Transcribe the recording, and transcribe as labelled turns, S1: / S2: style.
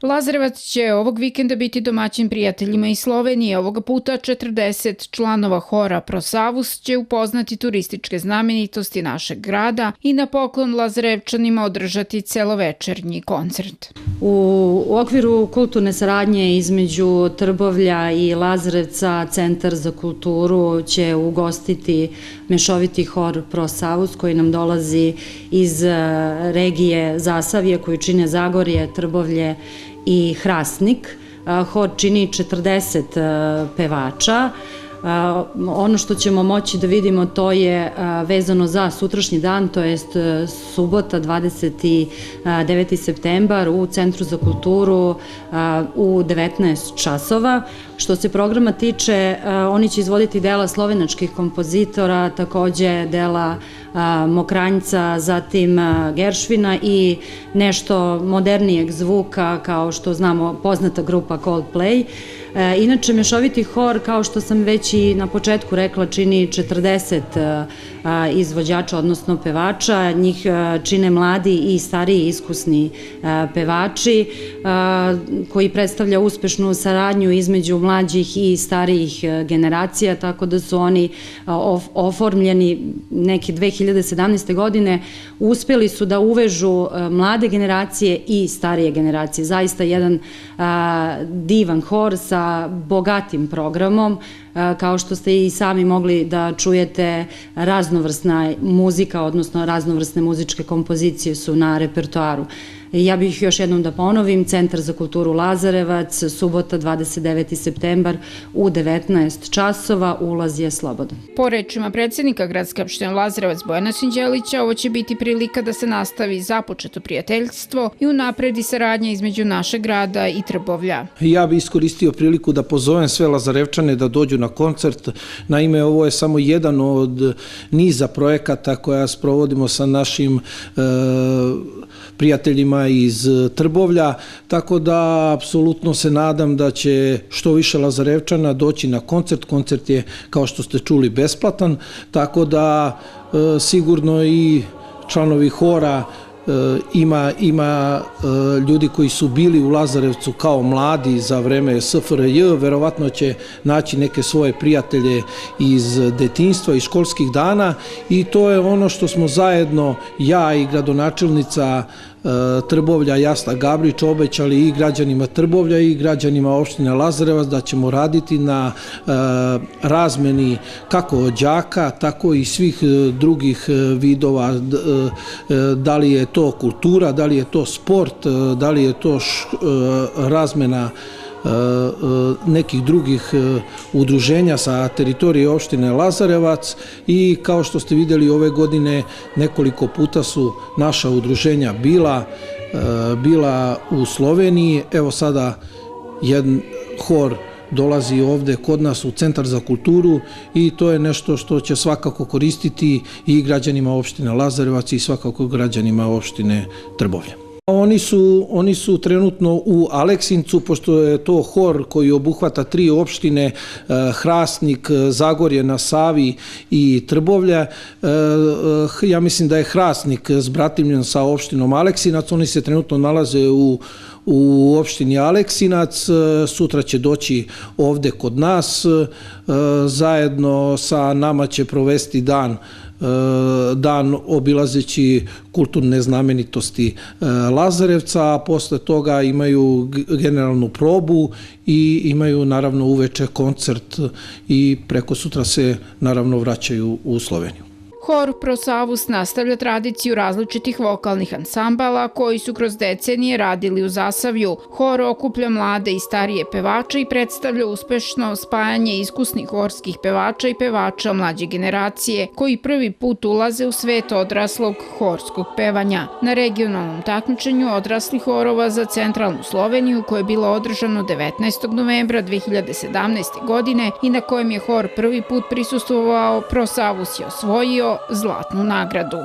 S1: Lazarevac će ovog vikenda biti domaćin prijateljima iz Slovenije. Ovoga puta 40 članova hora Prosavus će upoznati turističke znamenitosti našeg grada i na poklon Lazarevčanima održati celovečernji koncert.
S2: U okviru kulturne saradnje između Trbovlja i Lazarevca Centar za kulturu će ugostiti mešoviti hor Prosavus koji nam dolazi iz regije Zasavje koju čine Zagorje, Trbovlje i Hrastnik. Hor čini 40 pevača. Ono što ćemo moći da vidimo to je vezano za sutrašnji dan, to jest subota 29. septembar u Centru za kulturu u 19 časova. Što se programa tiče, oni će izvoditi dela slovenačkih kompozitora, takođe dela Mokranjca, zatim Geršvina i nešto modernijeg zvuka kao što znamo poznata grupa Coldplay. Inače, mešoviti hor, kao što sam već i na početku rekla, čini 40 izvođača, odnosno pevača. Njih čine mladi i stariji iskusni pevači koji predstavlja uspešnu saradnju između mlađih i starijih generacija, tako da su oni oformljeni neke 2017. godine. Uspeli su da uvežu mlade generacije i starije generacije. Zaista jedan divan hor sa bogatim programom. Kao što ste i sami mogli da čujete, raznovrsna muzika, odnosno raznovrsne muzičke kompozicije su na repertoaru. Ja bih još jednom da ponovim, Centar za kulturu Lazarevac, subota 29. septembar u 19 časova, ulaz je slobodan.
S1: Po rečima predsjednika gradske opštine Lazarevac Bojana Sinđelića, ovo će biti prilika da se nastavi započeto prijateljstvo i unapredi saradnja između našeg grada i Trbovlja.
S3: Ja bih iskoristio priliku da pozovem sve Lazarevčane da dođu na koncert. Naime, ovo je samo jedan od niza projekata koja sprovodimo sa našim prijateljima iz Trbovlja, tako da apsolutno se nadam da će što više Lazarevčana doći na koncert. Koncert je, kao što ste čuli, besplatan, tako da sigurno i članovi hora ima ljudi koji su bili u Lazarevcu kao mladi za vreme SFRJ, verovatno će naći neke svoje prijatelje iz detinjstva i školskih dana i to je ono što smo zajedno, ja i gradonačelnica Trbovlja Jasna Gabrić, obećali i građanima Trbovlja i građanima opštine Lazarevac da ćemo raditi na razmeni kako đaka, tako i svih drugih vidova, da li je to kultura, da li je to sport, da li je to razmena nekih drugih udruženja sa teritorije opštine Lazarevac i kao što ste videli ove godine nekoliko puta su naša udruženja bila u Sloveniji. Evo sada jedan hor dolazi ovde kod nas u Centar za kulturu i to je nešto što će svakako koristiti i građanima opštine Lazarevac i svakako građanima opštine Trbovlja. Oni su trenutno u Aleksincu, pošto je to hor koji obuhvata 3 opštine, Hrastnik, Zagorje na Savi i Trbovlja. Ja mislim da je Hrastnik zbratimljen sa opštinom Aleksinac, oni se trenutno nalaze u opštini Aleksinac, sutra će doći ovde kod nas, zajedno sa nama će provesti dan obilazeći kulturne znamenitosti Lazarevca, a posle toga imaju generalnu probu i imaju naravno uveče koncert i preko sutra se naravno vraćaju u Sloveniju.
S1: Hor Prosavus nastavlja tradiciju različitih vokalnih ansambala koji su kroz decenije radili u Zasavju. Hor okuplja mlade i starije pevače i predstavlja uspešno spajanje iskusnih horskih pevača i pevača mlađe generacije koji prvi put ulaze u svet odraslog horskog pevanja. Na regionalnom takmičenju odraslih horova za centralnu Sloveniju koje je bilo održano 19. novembra 2017. godine i na kojem je hor prvi put prisustvovao, Prosavus je osvojio zlatnu nagradu.